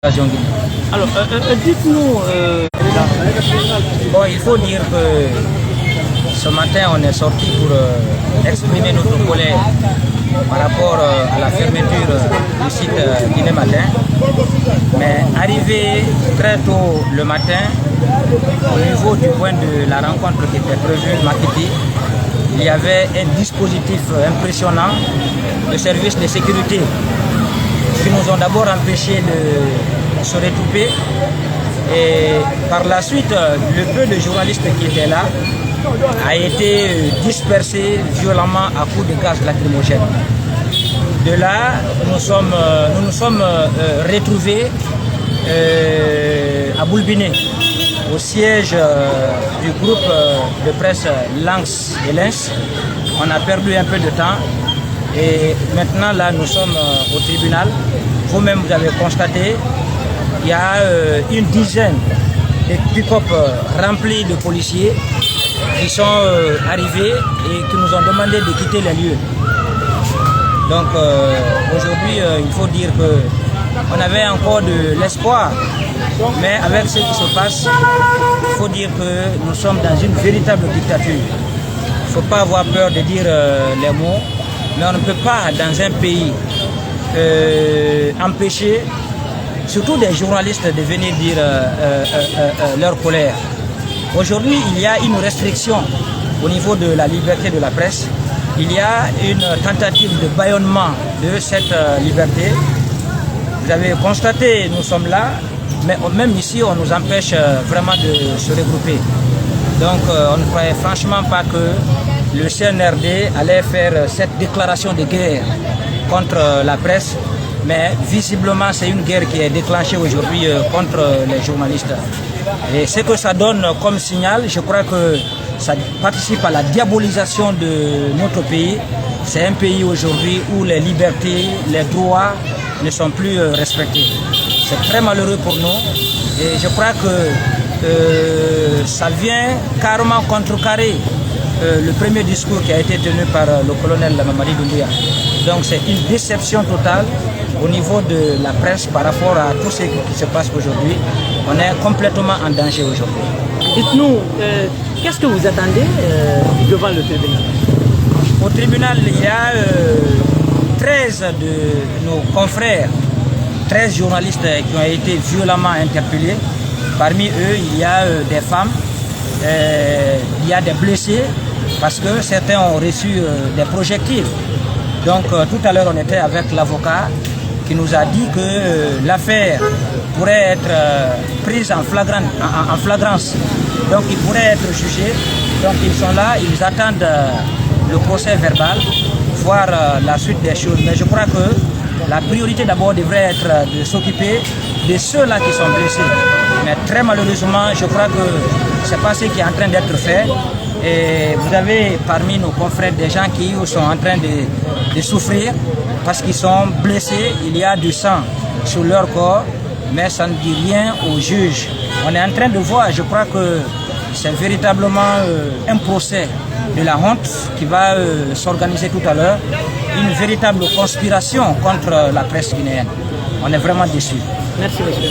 Alors, dites-nous... Bon, il faut dire que ce matin, on est sorti pour exprimer notre colère par rapport à la fermeture du site Guinée Matin. Mais arrivé très tôt le matin, au niveau du point de la rencontre qui était prévue, Makiti, il y avait un dispositif impressionnant de services de sécurité qui nous ont d'abord empêché de se retrouver. Et par la suite, le peu de journalistes qui étaient là a été dispersé violemment à coups de gaz lacrymogène. De là, nous nous sommes retrouvés à Boulbiné, au siège du groupe de presse Lance et Lens. On a perdu un peu de temps et maintenant là nous sommes au tribunal. Vous-même vous avez constaté, il y a une dizaine de pick-up remplis de policiers qui sont arrivés et qui nous ont demandé de quitter les lieux. Donc aujourd'hui, il faut dire qu'on avait encore de l'espoir, mais avec ce qui se passe, il faut dire que nous sommes dans une véritable dictature. Il ne faut pas avoir peur de dire les mots, mais on ne peut pas, dans un pays, empêcher, surtout des journalistes, de venir dire leur colère. Aujourd'hui, il y a une restriction au niveau de la liberté de la presse. Il y a une tentative de bâillonnement de cette liberté. Vous avez constaté, nous sommes là, mais même ici, on nous empêche vraiment de se regrouper. Donc, on ne croyait franchement pas que le CNRD allait faire cette déclaration de guerre contre la presse. Mais visiblement, c'est une guerre qui est déclenchée aujourd'hui contre les journalistes. Et ce que ça donne comme signal, je crois que ça participe à la diabolisation de notre pays. C'est un pays aujourd'hui où les libertés, les droits ne sont plus respectés. C'est très malheureux pour nous et je crois que ça vient carrément contrecarrer le premier discours qui a été tenu par le colonel Mamadi Doumbouya. Donc c'est une déception totale au niveau de la presse par rapport à tout ce qui se passe aujourd'hui. On est complètement en danger aujourd'hui. Dites-nous, qu'est-ce que vous attendez devant le tribunal? Au tribunal, il y a 13 de nos confrères, 13 journalistes qui ont été violemment interpellés. Parmi eux, il y a des femmes, il y a des blessés, parce que certains ont reçu des projectiles. Donc tout à l'heure, on était avec l'avocat qui nous a dit que l'affaire pourrait être prise en flagrance. Donc ils pourraient être jugés. Donc ils sont là, ils attendent le procès verbal, voir la suite des choses. Mais je crois que la priorité d'abord devrait être de s'occuper de ceux-là qui sont blessés. Mais très malheureusement, je crois que c'est pas ce qui est en train d'être fait. Et vous avez parmi nos confrères des gens qui sont en train de souffrir parce qu'ils sont blessés. Il y a du sang sur leur corps, mais ça ne dit rien aux juges. On est en train de voir, je crois que c'est véritablement un procès de la honte qui va s'organiser tout à l'heure. Une véritable conspiration contre la presse guinéenne. On est vraiment déçus. Merci, monsieur.